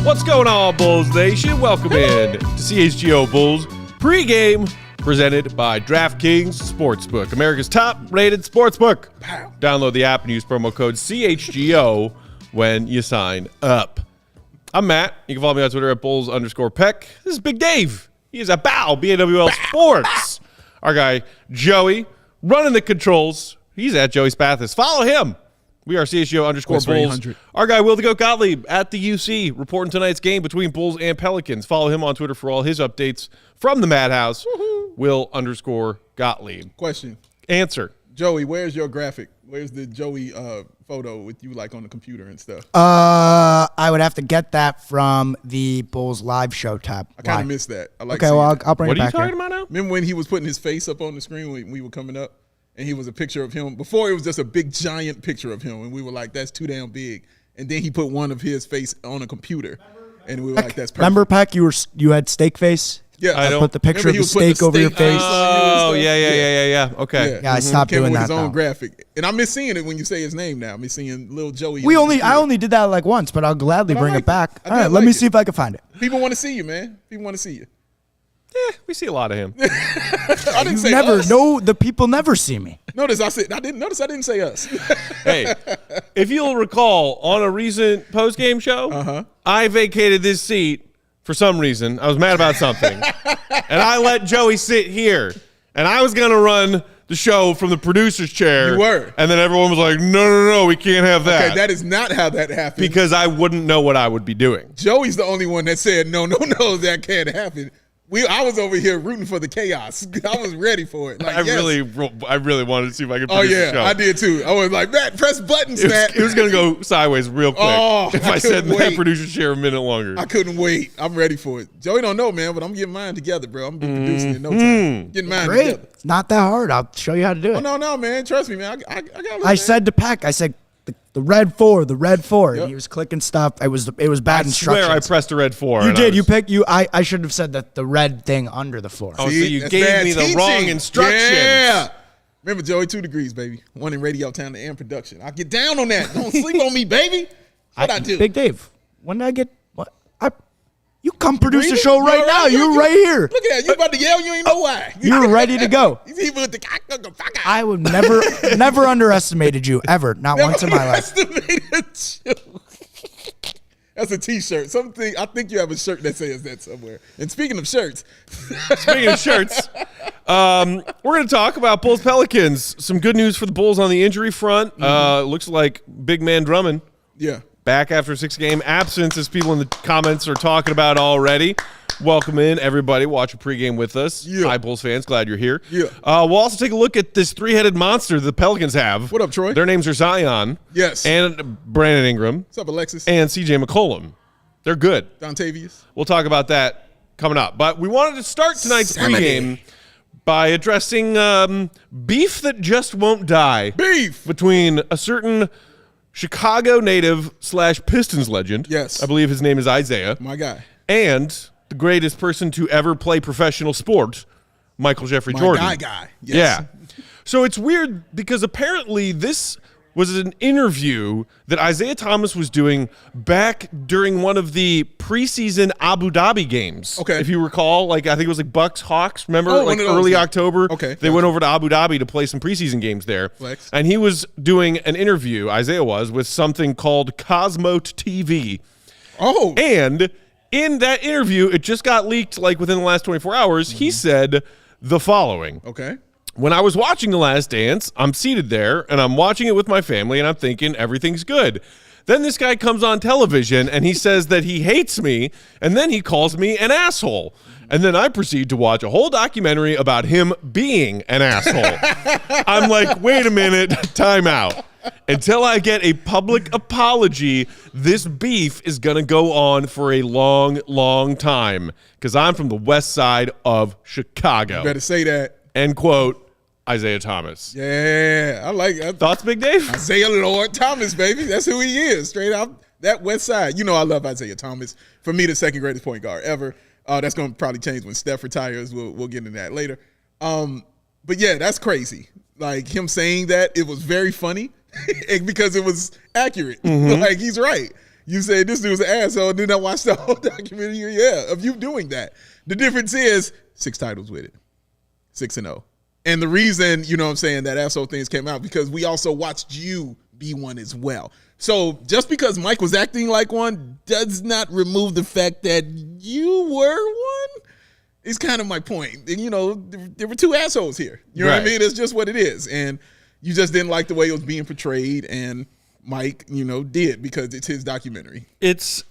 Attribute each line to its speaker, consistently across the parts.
Speaker 1: What's going on, Bulls Nation? Welcome in to CHGO Bulls Pregame, presented by DraftKings Sportsbook, America's top-rated sportsbook. Download the app and use promo code CHGO when you sign up. I'm Matt. You can follow me on Twitter at Bulls_Peck. This is Big Dave. He is a BAWL Sports. Our guy, Joey, running the controls. He's at Joey Spathis. Follow him. We are CHGO_Bulls. Our guy, Will the Goat Gottlieb, at the UC, reporting tonight's game between Bulls and Pelicans. Follow him on Twitter for all his updates from the Madhouse. Will_Gottlieb.
Speaker 2: Question.
Speaker 1: Answer.
Speaker 2: Joey, where's your graphic? Where's the Joey photo with you like on the computer and stuff?
Speaker 3: I would have to get that from the Bulls live show tab.
Speaker 2: I kind of missed that. I like
Speaker 3: okay, well, I'll bring
Speaker 1: what
Speaker 3: it back.
Speaker 1: What are you talking about now?
Speaker 2: Remember when he was putting his face up on the screen when we were coming up? And he was a picture of him. Before, it was just a big, giant picture of him. And we were like, that's too damn big. And then he put one of his face on a computer. And we were like, that's perfect.
Speaker 3: Remember, Peck, you had steak face?
Speaker 2: Yeah.
Speaker 3: I put the picture of the steak over your face.
Speaker 1: Oh, yeah. Okay.
Speaker 3: Yeah, I stopped doing that,
Speaker 2: with his own graphic. And I miss seeing it when you say his name now. I miss seeing Lil Joey.
Speaker 3: I only did that like once, but I'll gladly bring it back. All right, let me see if I can find it.
Speaker 2: People want to see you, man. People want to see you.
Speaker 1: Yeah, we see a lot of him.
Speaker 2: I didn't say
Speaker 3: never.
Speaker 2: us.
Speaker 3: No, the people never see me.
Speaker 2: I didn't say us.
Speaker 1: Hey, if you'll recall, on a recent post-game show, I vacated this seat for some reason. I was mad about something. And I let Joey sit here. And I was going to run the show from the producer's chair.
Speaker 2: You were.
Speaker 1: And then everyone was like, no, we can't have that.
Speaker 2: Okay, that is not how that happened.
Speaker 1: Because I wouldn't know what I would be doing.
Speaker 2: Joey's the only one that said, no, that can't happen. I was over here rooting for the chaos. I was ready for it. Like,
Speaker 1: I really wanted to see if I could produce the show.
Speaker 2: I did too. I was like, Matt, press buttons, Matt.
Speaker 1: It was going to go sideways real quick if I sat in that producer chair a minute longer.
Speaker 2: I couldn't wait. I'm ready for it. Joey don't know, man, but I'm getting mine together, bro. I'm going to be producing in no time. Getting mine together.
Speaker 3: It's not that hard. I'll show you how to do it.
Speaker 2: Oh, no, man. Trust me, man. I got
Speaker 3: I said to Peck, I said, the red 4, Yep. And he was clicking stuff. It was bad instructions.
Speaker 1: I swear I pressed the red 4.
Speaker 3: You did. I should have said that the red thing under the floor.
Speaker 1: Oh, so you gave me the wrong instructions.
Speaker 2: Yeah. Remember, Joey, 2 degrees, baby. 1 in radio, town, and production. I'll get down on that. Don't sleep on me, baby. What I do?
Speaker 3: Big Dave, when did I get what? You come produce the show right now. You're right here.
Speaker 2: Look at that. You about to yell. You ain't know why.
Speaker 3: You're ready to go. I would never underestimated you, ever. Not once in my life.
Speaker 2: That's a T-shirt. I think you have a shirt that says that somewhere. And speaking of shirts.
Speaker 1: We're going to talk about Bulls Pelicans. Some good news for the Bulls on the injury front. Looks like big man Drummond.
Speaker 2: Yeah.
Speaker 1: Back after a 6-game absence, as people in the comments are talking about already. Welcome in, everybody. Watch a pregame with us.
Speaker 2: Yeah.
Speaker 1: Hi, Bulls fans. Glad you're here.
Speaker 2: Yeah.
Speaker 1: We'll also take a look at this 3-headed monster the Pelicans have.
Speaker 2: What up, Troy?
Speaker 1: Their names are Zion.
Speaker 2: Yes.
Speaker 1: And Brandon Ingram.
Speaker 2: What's up, Alexis?
Speaker 1: And CJ McCollum. They're good.
Speaker 2: Dontavius.
Speaker 1: We'll talk about that coming up. But we wanted to start tonight's pregame by addressing beef that just won't die.
Speaker 2: Beef!
Speaker 1: Between a certain Chicago native / Pistons legend.
Speaker 2: Yes.
Speaker 1: I believe his name is Isiah.
Speaker 2: My guy.
Speaker 1: And the greatest person to ever play professional sport, Michael Jeffrey Jordan.
Speaker 2: My guy. Yes.
Speaker 1: Yeah. So it's weird because apparently this was an interview that Isiah Thomas was doing back during one of the preseason Abu Dhabi games.
Speaker 2: Okay.
Speaker 1: If you recall, I think it was Bucks Hawks, remember?
Speaker 2: Early
Speaker 1: October.
Speaker 2: Okay.
Speaker 1: They went over to Abu Dhabi to play some preseason games there.
Speaker 2: Flex.
Speaker 1: And he was doing an interview, Isiah was, with something called Cosmote TV.
Speaker 2: Oh.
Speaker 1: And in that interview, it just got leaked within the last 24 hours. He said the following.
Speaker 2: Okay.
Speaker 1: When I was watching The Last Dance, I'm seated there, and I'm watching it with my family, and I'm thinking everything's good. Then this guy comes on television and he says that he hates me, and then he calls me an asshole. And then I proceed to watch a whole documentary about him being an asshole. I'm like, wait a minute, time out. Until I get a public apology, this beef is going to go on for a long, long time because I'm from the west side of Chicago.
Speaker 2: You better say that.
Speaker 1: End quote. Isiah Thomas.
Speaker 2: Yeah, I like it.
Speaker 1: Thoughts, Big Dave?
Speaker 2: Isiah Lord Thomas, baby. That's who he is, straight out that west side. You know I love Isiah Thomas. For me, the second greatest point guard ever. That's going to probably change when Steph retires. We'll get into that later. But, yeah, that's crazy. Like, him saying that, it was very funny because it was accurate. Mm-hmm. Like, he's right. You say this dude's an asshole, and then I watched the whole documentary, of you doing that. The difference is 6 titles with it, 6-0. And the reason, you know what I'm saying, that asshole things came out because we also watched you be one as well. So just because Mike was acting like one does not remove the fact that you were one. Is kind of my point. And, there were 2 assholes here. You know what I mean? It's just what it is. And you just didn't like the way it was being portrayed. And Mike, did because it's his documentary.
Speaker 1: It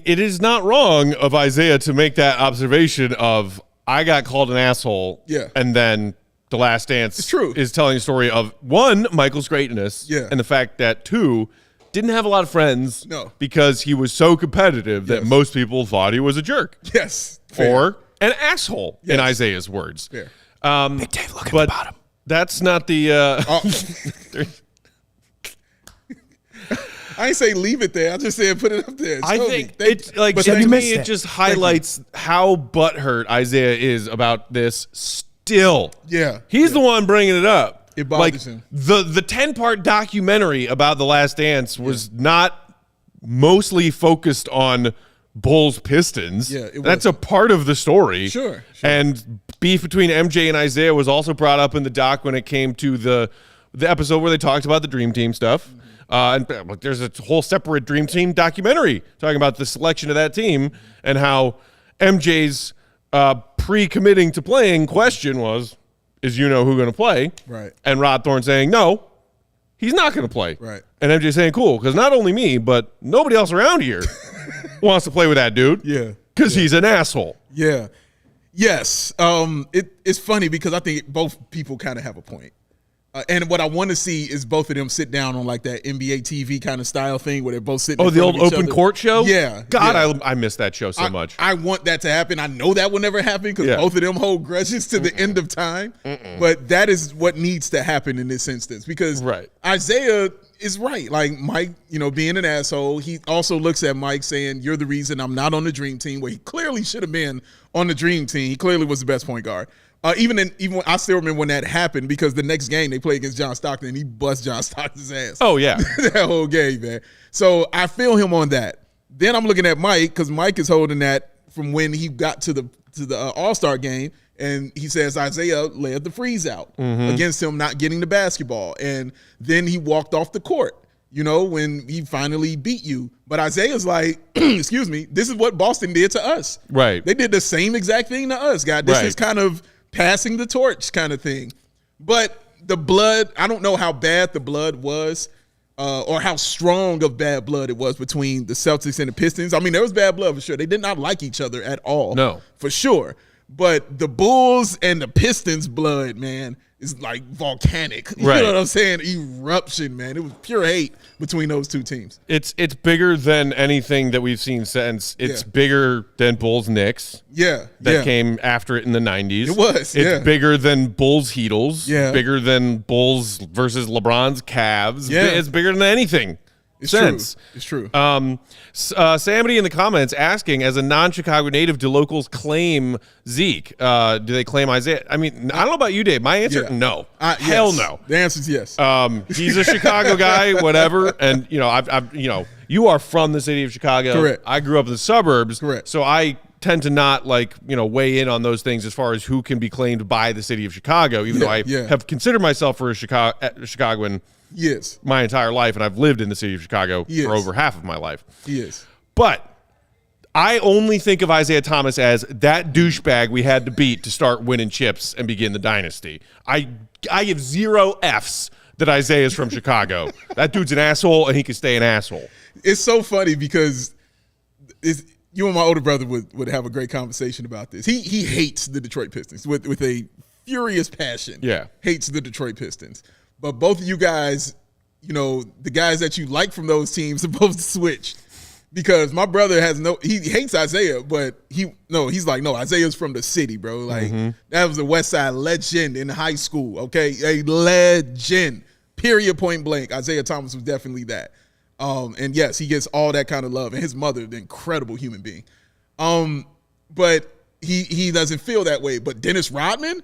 Speaker 1: is not wrong of Isiah to make that observation of I got called an asshole.
Speaker 2: Yeah.
Speaker 1: And then The Last Dance is telling a story of, 1, Michael's greatness, and the fact that 2, didn't have a lot of friends because he was so competitive that most people thought he was a jerk.
Speaker 2: Yes.
Speaker 1: Or an asshole, in Isaiah's words.
Speaker 3: Big Dave, look at the bottom.
Speaker 1: That's not the
Speaker 2: I ain't say leave it there. I just said put it up there.
Speaker 1: I think it's like, to me, it just highlights how butthurt Isiah is about this still.
Speaker 2: Yeah.
Speaker 1: He's the one bringing it up.
Speaker 2: It bothers him.
Speaker 1: The 10-part documentary about The Last Dance was not mostly focused on Bulls Pistons.
Speaker 2: Yeah,
Speaker 1: that's a part of the story.
Speaker 2: Sure.
Speaker 1: And beef between MJ and Isiah was also brought up in the doc when it came to the episode where they talked about the Dream Team stuff. And there's a whole separate Dream Team documentary talking about the selection of that team and how MJ's pre-committing to playing question was, is who going to play?
Speaker 2: Right.
Speaker 1: And Rod Thorne saying, no, he's not going to play.
Speaker 2: Right.
Speaker 1: And MJ saying, cool, because not only me, but nobody else around here wants to play with that dude.
Speaker 2: Yeah.
Speaker 1: Because he's an asshole.
Speaker 2: Yeah. Yes. It's funny because I think both people kind of have a point. And what I want to see is both of them sit down on like that NBA TV kind of style thing where they're both sitting.
Speaker 1: Oh, the old open court show?
Speaker 2: Yeah.
Speaker 1: God, yeah. I miss that show so much.
Speaker 2: I want that to happen. I know that will never happen because both of them hold grudges to the end of time. But that is what needs to happen in this instance because Isiah is right. Like Mike, being an asshole, he also looks at Mike saying, you're the reason I'm not on the Dream Team, where he clearly should have been on the Dream Team. He clearly was the best point guard. Even when I still remember when that happened because the next game they played against John Stockton and he bust John Stockton's ass.
Speaker 1: Oh, yeah.
Speaker 2: That whole game, man. So I feel him on that. Then I'm looking at Mike because Mike is holding that from when he got to the All-Star game and he says Isiah led the freeze out against him not getting the basketball. And then he walked off the court, when he finally beat you. But Isaiah's like, excuse me, this is what Boston did to us.
Speaker 1: Right.
Speaker 2: They did the same exact thing to us, guys. This is kind of passing the torch kind of thing. But the blood, I don't know how bad the blood was or how strong of bad blood it was between the Celtics and the Pistons. I mean, there was bad blood for sure. They did not like each other at all.
Speaker 1: No.
Speaker 2: For sure. But the Bulls and the Pistons blood, man, is like volcanic. You know what I'm saying? Eruption, man. It was pure hate between those two teams.
Speaker 1: It's bigger than anything that we've seen since. It's bigger than Bulls Knicks.
Speaker 2: Yeah.
Speaker 1: That came after it in the 90s.
Speaker 2: It was.
Speaker 1: It's bigger than Bulls Heatles.
Speaker 2: Yeah.
Speaker 1: Bigger than Bulls versus LeBron's Cavs.
Speaker 2: Yeah.
Speaker 1: It's bigger than anything.
Speaker 2: It's true.
Speaker 1: Somebody in the comments asking, as a non-Chicago native, do locals claim Zeke? Do they claim Isiah? I mean, I don't know about you, Dave. My answer, no. Hell no.
Speaker 2: The answer is yes.
Speaker 1: He's a Chicago guy, whatever. And I've you are from the city of Chicago.
Speaker 2: Correct.
Speaker 1: I grew up in the suburbs.
Speaker 2: Correct.
Speaker 1: So I tend to not weigh in on those things as far as who can be claimed by the city of Chicago, even though I have considered myself for a Chicagoan.
Speaker 2: Yes.
Speaker 1: My entire life, and I've lived in the city of Chicago for over half of my life.
Speaker 2: Yes.
Speaker 1: But I only think of Isiah Thomas as that douchebag we had to beat to start winning chips and begin the dynasty. I give 0 Fs that Isiah is from Chicago. That dude's an asshole, and he can stay an asshole.
Speaker 2: It's so funny because you and my older brother would have a great conversation about this. He hates the Detroit Pistons with a furious passion.
Speaker 1: Yeah. Hates
Speaker 2: the Detroit Pistons. But both of you guys, the guys that you like from those teams supposed to switch. Because my brother he hates Isiah, but he's like, no, Isaiah's from the city, bro. Like, that was a West Side legend in high school, okay? A legend, period, point blank. Isiah Thomas was definitely that. And yes, he gets all that kind of love. And his mother, the incredible human being. But he doesn't feel that way. But Dennis Rodman,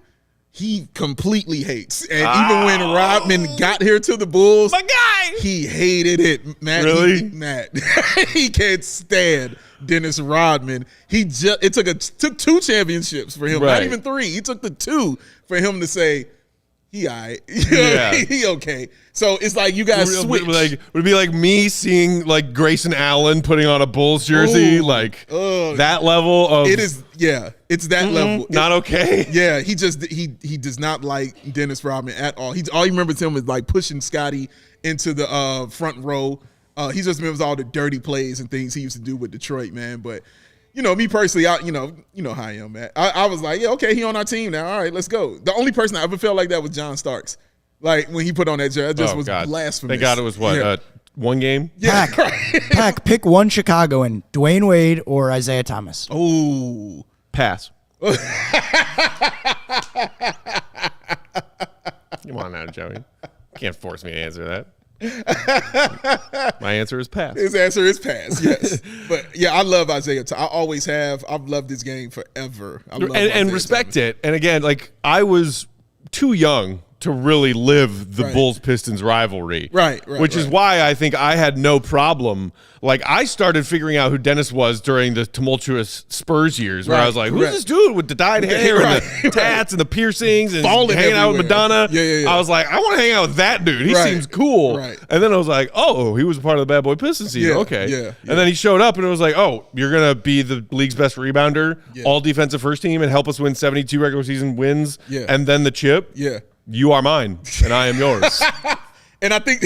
Speaker 2: he completely hates. And even when Rodman got here to the Bulls,
Speaker 1: my guy,
Speaker 2: he hated it. Matt,
Speaker 1: really?
Speaker 2: He can't stand Dennis Rodman. It took 2 championships for him,
Speaker 1: right.
Speaker 2: Not even 3. He took the 2 for him to say, he all right. He okay. So it's like you guys switch.
Speaker 1: Would it be like me seeing like Grayson Allen putting on a Bulls jersey? That level of
Speaker 2: it is. Yeah, it's that level.
Speaker 1: Not okay.
Speaker 2: Yeah, he does not like Dennis Rodman at all. All he remembers him is like pushing Scotty into the front row. He just remembers all the dirty plays and things he used to do with Detroit, man. But me personally, you know how I am, man. I was like, yeah, okay, he on our team now. All right, let's go. The only person I ever felt like that was John Starks. Like when he put on that jersey, that just was blasphemous.
Speaker 1: Thank God it was what, 1 game?
Speaker 2: Yeah,
Speaker 3: Pack, pick one Chicagoan, Dwayne Wade or Isiah Thomas.
Speaker 2: Oh,
Speaker 1: pass. Come on now, Joey. You can't force me to answer that. My answer is pass.
Speaker 2: His answer is pass, yes. But yeah, I love Isiah. I always have. I've loved this game forever.
Speaker 1: And respect Thomas. It. And again, like I was too young to really live the Bulls-Pistons rivalry.
Speaker 2: Right.
Speaker 1: Which is why I think I had no problem. Like, I started figuring out who Dennis was during the tumultuous Spurs years where I was like, who's this dude with the dyed hair and the tats and the piercings and hanging out with Madonna?
Speaker 2: Yeah.
Speaker 1: I was like, I want to hang out with that dude. He seems cool.
Speaker 2: Right.
Speaker 1: And then I was like, oh, he was part of the Bad Boy Pistons season. Okay.
Speaker 2: Yeah.
Speaker 1: And then he showed up and it was like, oh, you're going to be the league's best rebounder, all defensive first team, and help us win 72 regular season wins, and then the chip.
Speaker 2: Yeah.
Speaker 1: You are mine, and I am yours.
Speaker 2: And I think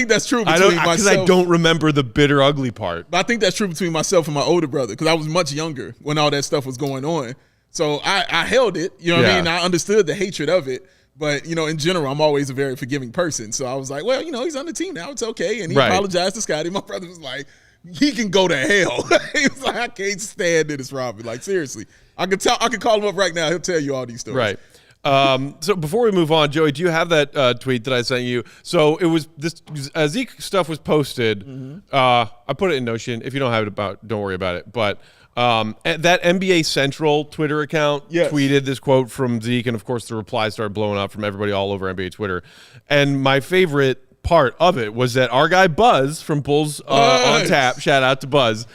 Speaker 2: that's true between myself.
Speaker 1: Because I don't remember the bitter, ugly part.
Speaker 2: But I think that's true between myself and my older brother because I was much younger when all that stuff was going on. So I held it. You know what I mean? I understood the hatred of it. But, in general, I'm always a very forgiving person. So I was like, well, he's on the team now. It's okay. And he apologized to Scotty. My brother was like, he can go to hell. He was like, I can't stand Dennis Rodman. Like, seriously. I could call him up right now. He'll tell you all these stories.
Speaker 1: Right. So before we move on, Joey, do you have that tweet that I sent you? So it was this Zeke stuff was posted. I put it in Notion. If you don't have it don't worry about it. But that NBA Central Twitter account tweeted this quote from Zeke, and of course the replies started blowing up from everybody all over NBA Twitter. And my favorite part of it was that our guy Buzz from Bulls on Tap, shout out to Buzz,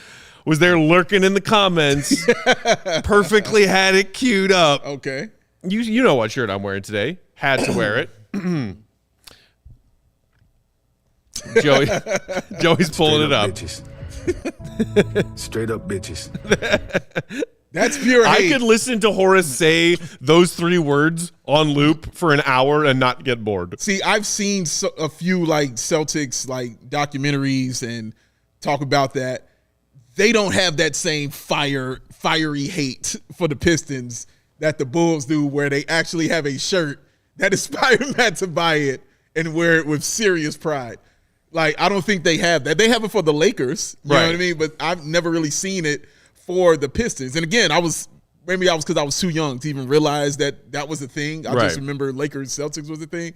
Speaker 1: was there lurking in the comments, perfectly had it queued up.
Speaker 2: Okay.
Speaker 1: You know what shirt I'm wearing today. Had to wear it. Joey's pulling it up.
Speaker 4: Straight up bitches.
Speaker 2: That's pure hate.
Speaker 1: I could listen to Horace say those 3 words on loop for an hour and not get bored.
Speaker 2: See, I've seen a few like Celtics like documentaries and talk about that. They don't have that same fiery hate for the Pistons that the Bulls do, where they actually have a shirt that inspired Matt to buy it and wear it with serious pride. Like, I don't think they have that. They have it for the Lakers, you know what I mean? But I've never really seen it for the Pistons. And again, maybe I was because I was too young to even realize that was a thing. I just remember Lakers Celtics was a thing.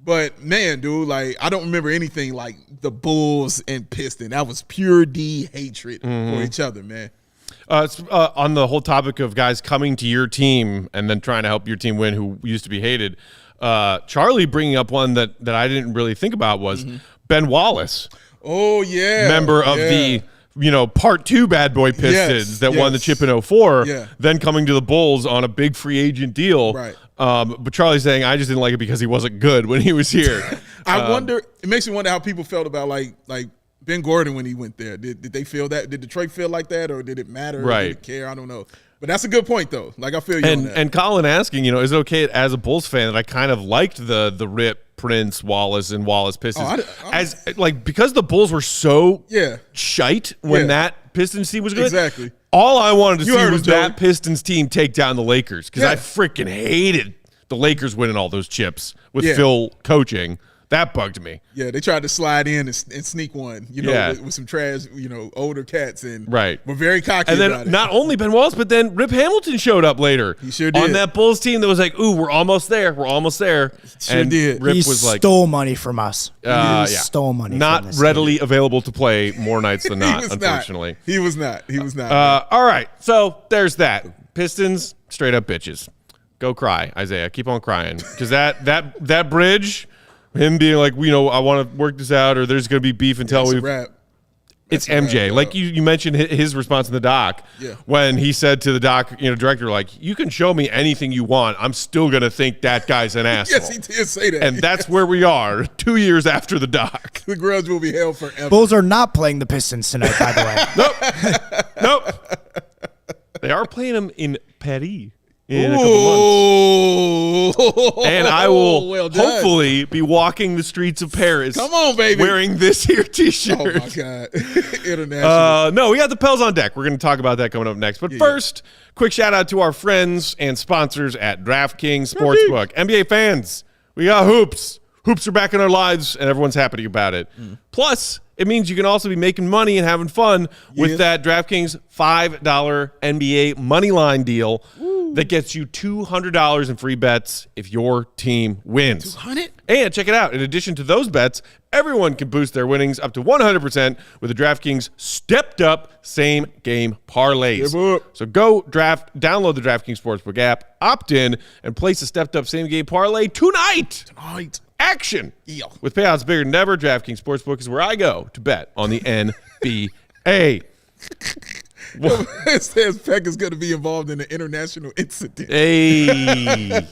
Speaker 2: But man, dude, like I don't remember anything like the Bulls and Pistons. That was pure D hatred for each other, man.
Speaker 1: On the whole topic of guys coming to your team and then trying to help your team win who used to be hated, Charlie bringing up one that I didn't really think about was Ben Wallace.
Speaker 2: Oh, yeah.
Speaker 1: Member of the part 2 Bad Boy Pistons that won the chip in 04, then coming to the Bulls on a big free agent deal.
Speaker 2: Right.
Speaker 1: But Charlie's saying, I just didn't like it because he wasn't good when he was here.
Speaker 2: I wonder, it makes me wonder how people felt about like Ben Gordon when he went there. Did they feel that? Did Detroit feel like that, or did it matter?
Speaker 1: Right.
Speaker 2: Or did it care? I don't know. But that's a good point, though. Like, I feel you on that.
Speaker 1: And Colin asking, is it okay as a Bulls fan that I kind of liked the Rip, Prince, Wallace, and Wallace Pistons because the Bulls were so shite when that Pistons team was good.
Speaker 2: Exactly.
Speaker 1: All I wanted to see was that Pistons team take down the Lakers because I freaking hated the Lakers winning all those chips with Phil coaching. That bugged me.
Speaker 2: Yeah, they tried to slide in and sneak one, with some trash, older cats, and were very cocky
Speaker 1: and then
Speaker 2: about it.
Speaker 1: Not only Ben Wallace, but then Rip Hamilton showed up later.
Speaker 2: He sure did.
Speaker 1: On that Bulls team that was like, ooh, we're almost there. We're almost there.
Speaker 2: Sure did.
Speaker 1: Rip
Speaker 3: he
Speaker 1: was like,
Speaker 3: stole money from us. He stole money
Speaker 1: not
Speaker 3: from us.
Speaker 1: readily available to play more nights than not, unfortunately.
Speaker 2: He was not.
Speaker 1: All right, so there's that. Pistons, straight up bitches. Go cry, Isiah. Keep on crying. Because that bridge, him being like, I want to work this out, or there's going to be beef until we. It's MJ. Like you mentioned his response in the doc when he said to the doc, director, like, you can show me anything you want. I'm still going to think that guy's an asshole.
Speaker 2: Yes, he did say that.
Speaker 1: And that's where we are 2 years after the doc.
Speaker 2: The grudge will be held forever.
Speaker 3: Bulls are not playing the Pistons tonight, by the way.
Speaker 1: Nope. They are playing them in Paris. In a couple months. And I will hopefully be walking the streets of Paris.
Speaker 2: Come on, baby.
Speaker 1: Wearing this here T-shirt.
Speaker 2: Oh, my God. International.
Speaker 1: No, we got the Pels on deck. We're going to talk about that coming up next. But first, quick shout-out to our friends and sponsors at DraftKings Sportsbook. NBA fans, we got hoops. Hoops are back in our lives, and everyone's happy about it. Plus, it means you can also be making money and having fun with that DraftKings $5 NBA moneyline deal. That gets you $200 in free bets if your team wins.
Speaker 2: $200?
Speaker 1: And check it out. In addition to those bets, everyone can boost their winnings up to 100% with the DraftKings stepped-up same-game parlays. So go download the DraftKings Sportsbook app, opt in, and place a stepped-up same-game parlay tonight. Action. With payouts bigger than ever, DraftKings Sportsbook is where I go to bet on the NBA.
Speaker 2: It says Peck is going to be involved in an international incident.
Speaker 1: Hey,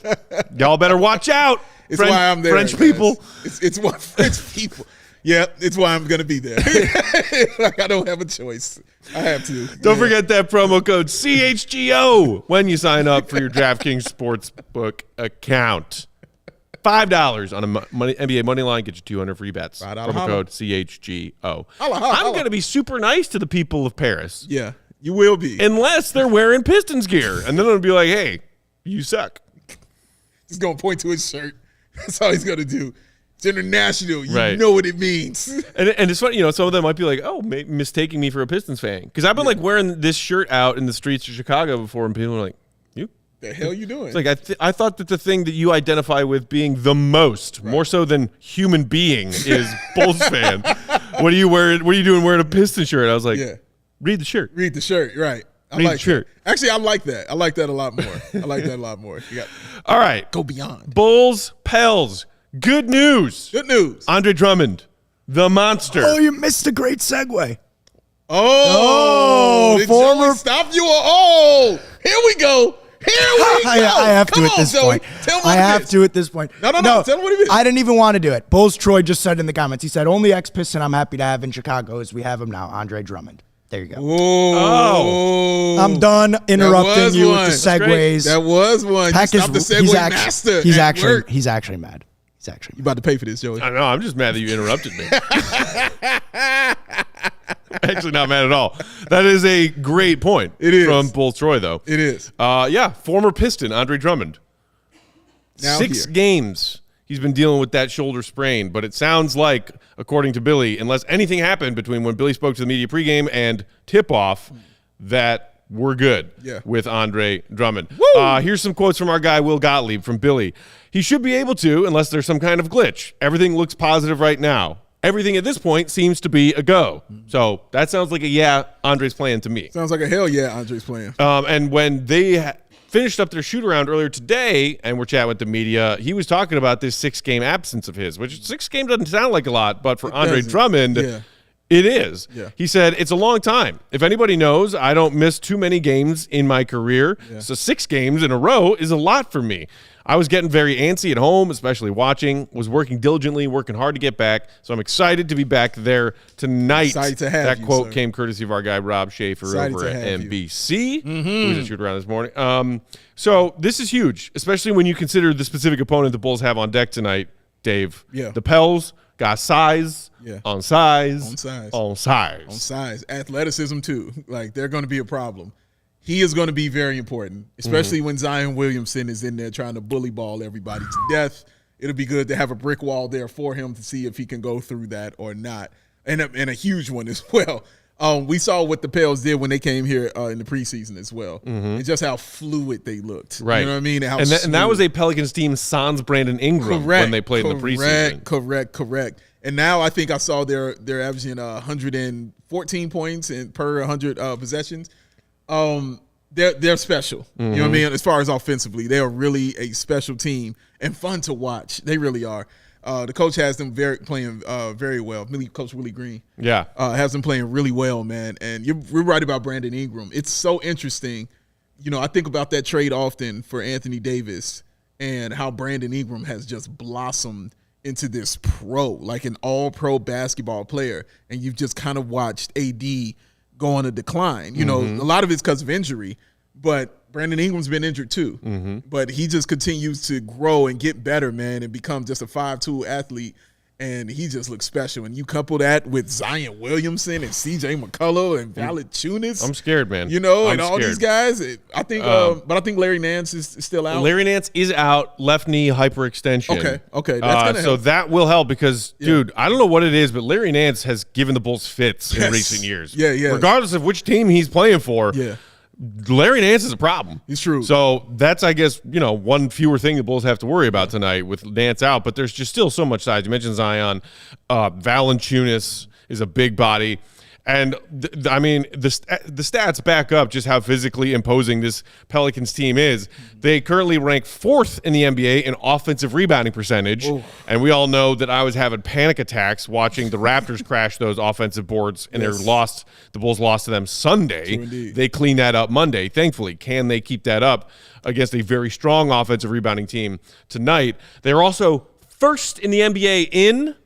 Speaker 1: y'all better watch out.
Speaker 2: It's why I'm there.
Speaker 1: French people.
Speaker 2: It's why French people. Yeah, it's why I'm going to be there. Like, I don't have a choice. I have to.
Speaker 1: Don't forget that promo code CHGO when you sign up for your DraftKings Sportsbook account. $5 on a NBA money line gets you 200 free bets. Promo code CHGO. I'm going to be super nice to the people of Paris.
Speaker 2: Yeah, you will be.
Speaker 1: Unless they're wearing Pistons gear. And then it'll be like, hey, you suck.
Speaker 2: He's going to point to his shirt. That's all he's going to do. It's international. You know what it means.
Speaker 1: And it's funny, some of them might be like, oh, mistaking me for a Pistons fan. Because I've been like wearing this shirt out in the streets of Chicago before, and people are like,
Speaker 2: the hell you doing?
Speaker 1: It's like I thought that the thing that you identify with being the most, more so than human being, is Bulls fan. What are you wearing? What are you doing wearing a Piston shirt? I was like, read the shirt.
Speaker 2: Read the shirt, right? I
Speaker 1: read
Speaker 2: like
Speaker 1: the shirt.
Speaker 2: That. Actually, I like that. I like that a lot more.
Speaker 1: All right,
Speaker 2: go beyond.
Speaker 1: Bulls, Pels. Good news.
Speaker 2: Good news.
Speaker 1: Andre Drummond, the monster.
Speaker 3: Oh, you missed a great segue.
Speaker 2: Former. Stop you. Here we go.
Speaker 3: I have to at this point.
Speaker 2: Tell me
Speaker 3: I have to at this point.
Speaker 2: No. Tell him what it is.
Speaker 3: I didn't even want to do it. Bulls Troy just said in the comments. He said, only ex-Piston I'm happy to have in Chicago is we have him now, Andre Drummond. There you go.
Speaker 2: Oh.
Speaker 3: I'm done interrupting you with the segues.
Speaker 2: That was one.
Speaker 3: Peck
Speaker 2: you stopped the segue master.
Speaker 3: He's actually mad.
Speaker 2: You about to pay for this, Joey.
Speaker 1: I know. I'm just mad that you interrupted me. Actually, not mad at all. That is a great point.
Speaker 2: It is.
Speaker 1: From Bulls Troy, though.
Speaker 2: It is.
Speaker 1: Former Piston, Andre Drummond.
Speaker 2: Now
Speaker 1: 6 games he's been dealing with that shoulder sprain, but it sounds like, according to Billy, unless anything happened between when Billy spoke to the media pregame and tip-off, that we're good with Andre Drummond. Here's some quotes from our guy, Will Gottlieb, from Billy. He should be able to, unless there's some kind of glitch. Everything looks positive right now. Everything at this point seems to be a go. So that sounds like a Andre's playing to me.
Speaker 2: Sounds like a hell yeah, Andre's playing.
Speaker 1: And when they finished up their shoot-around earlier today and we're chatting with the media, he was talking about this 6-game absence of his, which 6 games doesn't sound like a lot, but for Andre Drummond, It is.
Speaker 2: Yeah.
Speaker 1: He said, it's a long time. If anybody knows, I don't miss too many games in my career. Yeah. So 6 games in a row is a lot for me. I was getting very antsy at home, especially watching, was working diligently, working hard to get back. So I'm excited to be back there tonight.
Speaker 2: Excited to have
Speaker 1: that
Speaker 2: you,
Speaker 1: quote
Speaker 2: sir.
Speaker 1: came courtesy of our guy, Rob Schaefer,
Speaker 2: Excited
Speaker 1: over
Speaker 2: to
Speaker 1: at
Speaker 2: have
Speaker 1: NBC, who was a shoot around this morning. So this is huge, especially when you consider the specific opponent the Bulls have on deck tonight, Dave.
Speaker 2: Yeah.
Speaker 1: The Pels got size, on size,
Speaker 2: on size. Athleticism, too. Like, they're going to be a problem. He is going to be very important, especially when Zion Williamson is in there trying to bully ball everybody to death. It'll be good to have a brick wall there for him to see if he can go through that or not, and a huge one as well. We saw what the Pels did when they came here in the preseason as well, and just how fluid they looked.
Speaker 1: Right.
Speaker 2: You know what I mean?
Speaker 1: And that was a Pelicans team sans Brandon Ingram when they played in the preseason.
Speaker 2: Correct. And now I think I saw they're averaging 114 points per 100 possessions. They're special. You know what I mean? As far as offensively, they are really a special team and fun to watch. They really are. The coach has them playing very well. Coach Willie Green, has them playing really well, man. And you're right about Brandon Ingram. It's so interesting. You know, I think about that trade often for Anthony Davis and how Brandon Ingram has just blossomed into this pro, like an all-pro basketball player. And you've just kind of watched AD go on a decline. You know, a lot of it's because of injury, but Brandon Ingram's been injured too. But he just continues to grow and get better, man, and become just a 5'2" athlete. And he just looks special. And you couple that with Zion Williamson and CJ McCollum and Valanciunas.
Speaker 1: I'm scared, man.
Speaker 2: You know, and all these guys. I think, but I think Larry Nance is still out.
Speaker 1: Larry Nance is out, left knee hyperextension.
Speaker 2: Okay. That's gonna
Speaker 1: so
Speaker 2: help.
Speaker 1: that will help because, dude, I don't know what it is, but Larry Nance has given the Bulls fits in recent years.
Speaker 2: Yeah.
Speaker 1: Regardless of which team he's playing for.
Speaker 2: Yeah.
Speaker 1: Larry Nance is a problem.
Speaker 2: He's true.
Speaker 1: So that's, I guess, one fewer thing the Bulls have to worry about tonight with Nance out. But there's just still so much size. You mentioned Zion. Valanciunas is a big body. And, I mean, the stats back up just how physically imposing this Pelicans team is. They currently rank 4th in the NBA in offensive rebounding percentage. Ooh. And we all know that I was having panic attacks watching the Raptors crash those offensive boards, and the Bulls lost to them Sunday. They cleaned that up Monday, thankfully. Can they keep that up against a very strong offensive rebounding team tonight? They're also 1st in the NBA in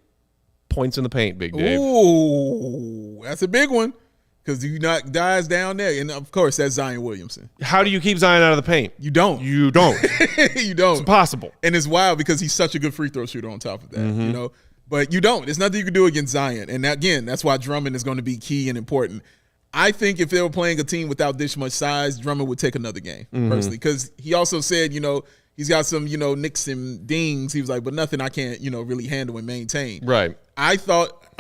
Speaker 1: points in the paint, Big Dave.
Speaker 2: Ooh, that's a big one because you knock guys down there. And, of course, that's Zion Williamson.
Speaker 1: How do you keep Zion out of the paint?
Speaker 2: You don't.
Speaker 1: You don't. It's impossible.
Speaker 2: And it's wild because he's such a good free throw shooter on top of that, you know. But you don't. There's nothing you can do against Zion. And, again, that's why Drummond is going to be key and important. I think if they were playing a team without this much size, Drummond would take another game, personally. Because he also said, he's got some, nicks and dings. He was like, but nothing I can't, really handle and maintain.
Speaker 1: Right.
Speaker 2: I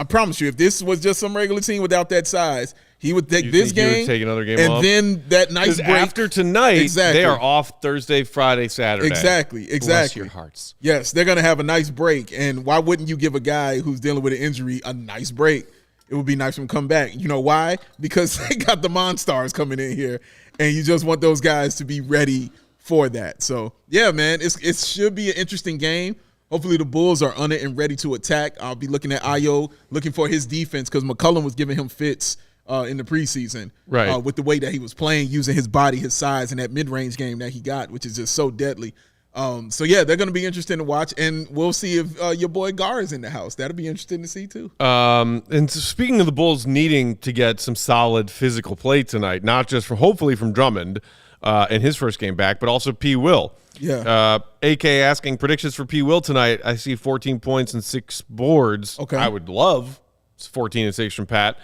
Speaker 2: promise you, if this was just some regular team without that size, he would take this game,
Speaker 1: he would take another game
Speaker 2: and
Speaker 1: off?
Speaker 2: Then that nice break.
Speaker 1: After tonight, they are off Thursday, Friday, Saturday.
Speaker 2: Exactly.
Speaker 1: Bless your hearts.
Speaker 2: Yes, they're going to have a nice break, and why wouldn't you give a guy who's dealing with an injury a nice break? It would be nice for him to come back. You know why? Because they got the Monstars coming in here, and you just want those guys to be ready for that. So, yeah, man, it should be an interesting game. Hopefully the Bulls are on it and ready to attack. I'll be looking at Ayo, looking for his defense because McCollum was giving him fits in the preseason with the way that he was playing, using his body, his size, and that mid-range game that he got, which is just so deadly. So, yeah, they're going to be interesting to watch, and we'll see if your boy Gar is in the house. That'll be interesting to see, too.
Speaker 1: And speaking of the Bulls needing to get some solid physical play tonight, not just hopefully from Drummond in his first game back, but also P. Will.
Speaker 2: Yeah.
Speaker 1: AK asking predictions for P. Will tonight. I see 14 points and 6 boards.
Speaker 2: Okay.
Speaker 1: I would love 14 and 6 from Pat.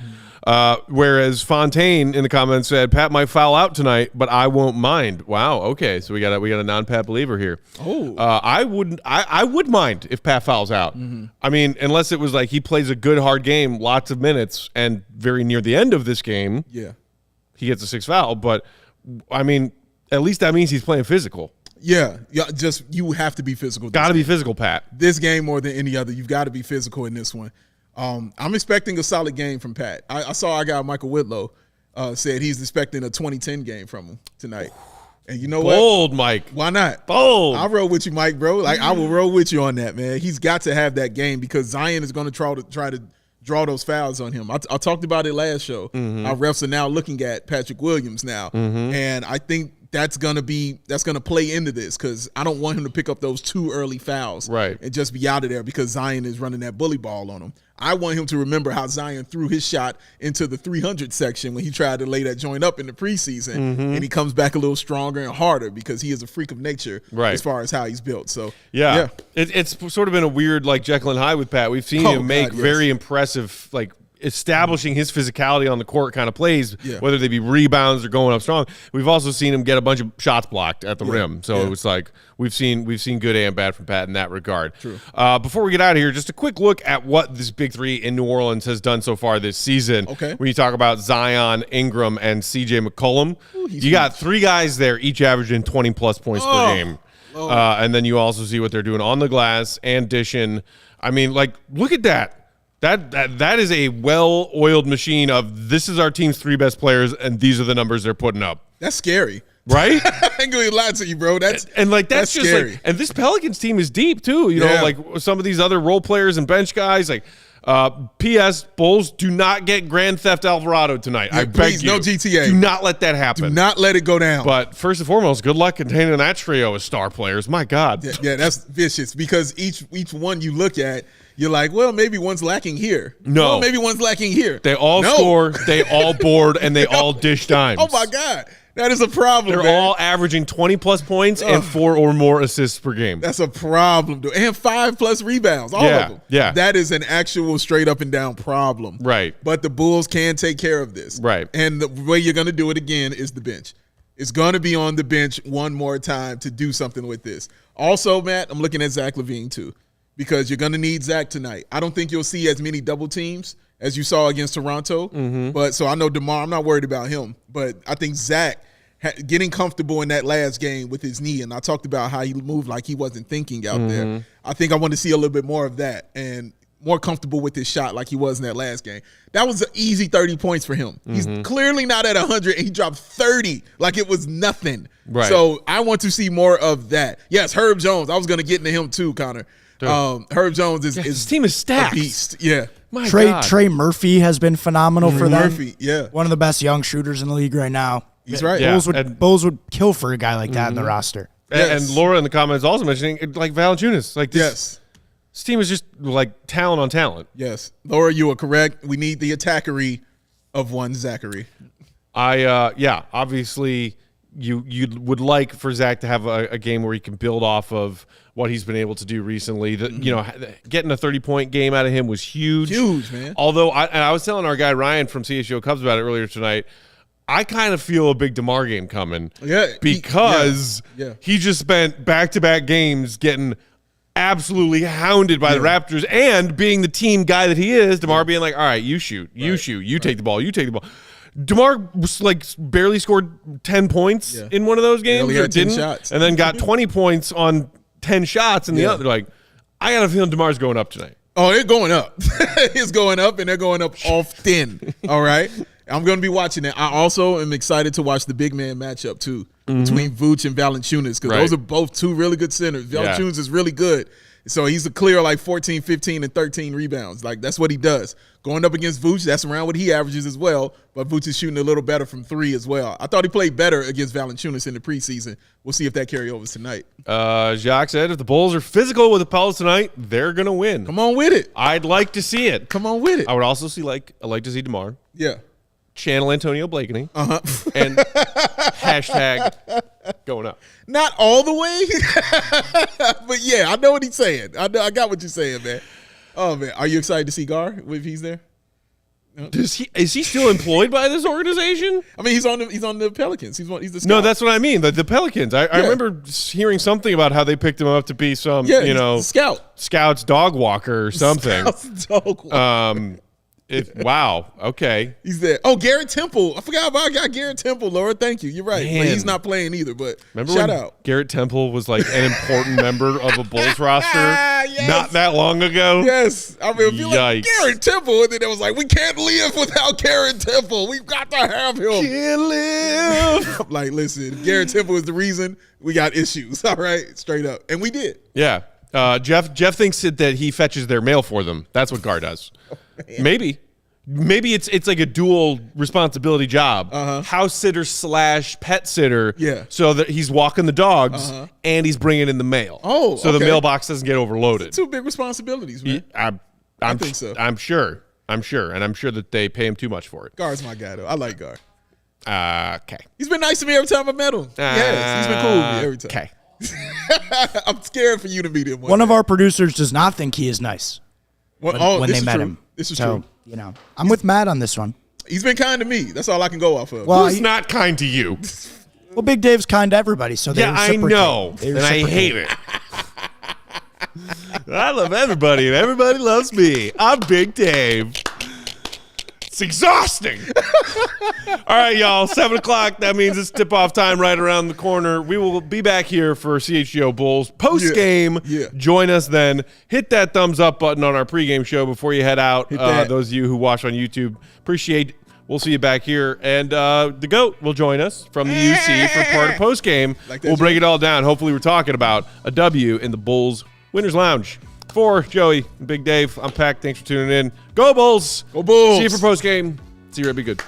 Speaker 1: Whereas Fontaine in the comments said Pat might foul out tonight, but I won't mind. Wow. Okay. So we got a non-Pat believer here.
Speaker 2: Oh.
Speaker 1: I would mind if Pat fouls out. I mean, unless it was like he plays a good hard game, lots of minutes, and very near the end of this game, he gets a 6th foul. But I mean, at least that means he's playing physical.
Speaker 2: Yeah, just you have to be physical.
Speaker 1: Got to be physical, Pat.
Speaker 2: This game more than any other, you've got to be physical in this one. I'm expecting a solid game from Pat. I saw our guy Michael Whitlow said he's expecting a 2010 game from him tonight. And you know what?
Speaker 1: Bold, Mike.
Speaker 2: Why not?
Speaker 1: Bold.
Speaker 2: I'll roll with you, Mike, bro. Like I will roll with you on that, man. He's got to have that game because Zion is going to try to draw those fouls on him. I talked about it last show. Our refs are now looking at Patrick Williams now, and I think that's gonna play into this because I don't want him to pick up those 2 early fouls and just be out of there because Zion is running that bully ball on him. I want him to remember how Zion threw his shot into the 300 section when he tried to lay that joint up in the preseason, and he comes back a little stronger and harder because he is a freak of nature as far as how he's built. So
Speaker 1: it's sort of been a weird like Jekyll and Hyde with Pat. We've seen him make very impressive like establishing his physicality on the court kind of plays, whether they be rebounds or going up strong. We've also seen him get a bunch of shots blocked at the rim. So it was like we've seen good and bad from Pat in that regard.
Speaker 2: True.
Speaker 1: Before we get out of here, just a quick look at what this big three in New Orleans has done so far this season.
Speaker 2: Okay.
Speaker 1: When you talk about Zion, Ingram, and CJ McCollum, you got 3 guys there, each averaging 20-plus points per game. And then you also see what they're doing on the glass and dishing. I mean, like, look at that. That is a well-oiled machine of this is our team's 3 best players, and these are the numbers they're putting up.
Speaker 2: That's scary.
Speaker 1: Right?
Speaker 2: I ain't gonna lie to you, bro. That's
Speaker 1: just
Speaker 2: scary.
Speaker 1: like, and this Pelicans team is deep too. You know, like some of these other role players and bench guys. Like, P.S. Bulls do not get Grand Theft Alvarado tonight. I beg you.
Speaker 2: No GTA.
Speaker 1: Do not let that happen.
Speaker 2: Do not let it go down.
Speaker 1: But first and foremost, good luck containing that trio of star players. My God.
Speaker 2: Yeah, that's vicious because each one you look at, you're like, well, maybe one's lacking here.
Speaker 1: No.
Speaker 2: Well, maybe one's lacking here.
Speaker 1: They all score, they all board, and they all dish dimes.
Speaker 2: Oh, my God. That is a problem,
Speaker 1: They're all averaging 20-plus points and 4 or more assists per game.
Speaker 2: That's a problem, dude. And 5+ rebounds, all of them.
Speaker 1: Yeah.
Speaker 2: That is an actual straight up and down problem.
Speaker 1: Right.
Speaker 2: But the Bulls can take care of this.
Speaker 1: Right.
Speaker 2: And the way you're going to do it again is the bench. It's going to be on the bench one more time to do something with this. Also, Matt, I'm looking at Zach LaVine, too, because you're going to need Zach tonight. I don't think you'll see as many double teams as you saw against Toronto. But so I know DeMar, I'm not worried about him. But I think Zach getting comfortable in that last game with his knee, and I talked about how he moved like he wasn't thinking out there. I think I want to see a little bit more of that and more comfortable with his shot like he was in that last game. That was an easy 30 points for him. He's clearly not at 100, and he dropped 30 like it was nothing.
Speaker 1: Right.
Speaker 2: So I want to see more of that. Yes, Herb Jones. I was going to get into him too, Connor. Herb Jones is
Speaker 1: his team is stacked.
Speaker 2: A beast. Yeah.
Speaker 3: Trey Murphy has been phenomenal for them.
Speaker 2: Murphy, yeah.
Speaker 3: One of the best young shooters in the league right now.
Speaker 2: He's right.
Speaker 1: Yeah.
Speaker 3: Bulls would kill for a guy like that in the roster.
Speaker 1: And Laura in the comments also mentioning like Valanciunas. Like this team is just like talent on talent.
Speaker 2: Yes. Laura, you are correct. We need the attackery of one Zachary.
Speaker 1: Obviously you would like for Zach to have a game where he can build off of what he's been able to do recently. Getting a 30-point game out of him was huge.
Speaker 2: Huge, man.
Speaker 1: Although I was telling our guy Ryan from CHGO Cubs about it earlier tonight. I kind of feel a big DeMar game coming.
Speaker 2: Yeah.
Speaker 1: Because he just spent back-to-back games getting absolutely hounded by the Raptors and being the team guy that he is, DeMar being like, all right, you shoot, you take the ball, you take the ball. DeMar was like barely scored 10 points in one of those games or didn't, shots. And then got 20 points on 10 shots in the other. Like, I got a feeling DeMar's going up tonight.
Speaker 2: Oh, they're going up. It's going up, and they're going up often. All right? I'm going to be watching it. I also am excited to watch the big man matchup, too, between Vooch and Valanciunas, because those are both 2 really good centers. Valanciunas is really good. So he's a clear like 14, 15, and 13 rebounds. Like, that's what he does. Going up against Vooch, that's around what he averages as well, but Vooch is shooting a little better from 3 as well. I thought he played better against Valanciunas in the preseason. We'll see if that carry over tonight.
Speaker 1: Jacques said if the Bulls are physical with the Pelicans tonight, they're going to win.
Speaker 2: Come on with it.
Speaker 1: I'd like to see it.
Speaker 2: Come on with it.
Speaker 1: I would also I'd like to see DeMar.
Speaker 2: Yeah.
Speaker 1: Channel Antonio Blakeney. And hashtag going up.
Speaker 2: Not all the way, but yeah, I know what he's saying. I got what you're saying, man. Oh man, are you excited to see Gar if he's there?
Speaker 1: Is he still employed by this organization?
Speaker 2: I mean, he's on the Pelicans. He's the scout.
Speaker 1: No, that's what I mean. The Pelicans. I remember hearing something about how they picked him up to be some scout's dog walker or something.
Speaker 2: Scout's dog walker.
Speaker 1: Wow. Okay.
Speaker 2: He's there. Oh, Garrett Temple. I forgot about Garrett Temple, Laura. Thank you. You're right.
Speaker 1: Man.
Speaker 2: But he's not playing either. But
Speaker 1: remember
Speaker 2: shout
Speaker 1: when
Speaker 2: out.
Speaker 1: Garrett Temple was like an important member of a Bulls roster not that long ago?
Speaker 2: Yes. I mean, if you like Garrett Temple, and then it was like, we can't live without Garrett Temple. We've got to have him.
Speaker 1: Can't live.
Speaker 2: I'm like, listen, Garrett Temple is the reason we got issues. All right. Straight up. And we did.
Speaker 1: Yeah. Jeff thinks that he fetches their mail for them. That's what Gar does. Maybe it's like a dual responsibility job. House sitter / pet sitter.
Speaker 2: Yeah.
Speaker 1: So that he's walking the dogs and he's bringing in the mail.
Speaker 2: Oh,
Speaker 1: so the mailbox doesn't get overloaded.
Speaker 2: Two big responsibilities, man.
Speaker 1: I
Speaker 2: think so.
Speaker 1: I'm sure, and I'm sure that they pay him too much for it.
Speaker 2: Gar's my guy, though. I like Gar.
Speaker 1: Okay.
Speaker 2: He's been nice to me every time I met him. Yes, he's been cool with me every time.
Speaker 1: Okay.
Speaker 2: I'm scared for you to meet him.
Speaker 3: One of our producers does not think he is nice when they met him.
Speaker 2: This is true.
Speaker 3: You know, I'm with Matt on this one.
Speaker 2: He's been kind to me. That's all I can go off of.
Speaker 3: Well,
Speaker 1: Who's not kind to you?
Speaker 3: Well, Big Dave's kind to everybody, so they
Speaker 1: I know, and I hate it. I love everybody, and everybody loves me. I'm Big Dave. It's exhausting. All right, y'all, 7 o'clock. That means it's tip-off time right around the corner. We will be back here for CHGO Bulls post-game.
Speaker 2: Yeah.
Speaker 1: Join us then. Hit that thumbs up button on our pregame show before you head out. Those of you who watch on YouTube, appreciate it. We'll see you back here. And the GOAT will join us from the UC for part of postgame. We'll break it all down. Hopefully we're talking about a W in the Bulls Winners Lounge. For Joey and Big Dave, I'm Pac. Thanks for tuning in. Go Bulls!
Speaker 2: Go Bulls!
Speaker 1: See you for postgame. See you, Red. Be good.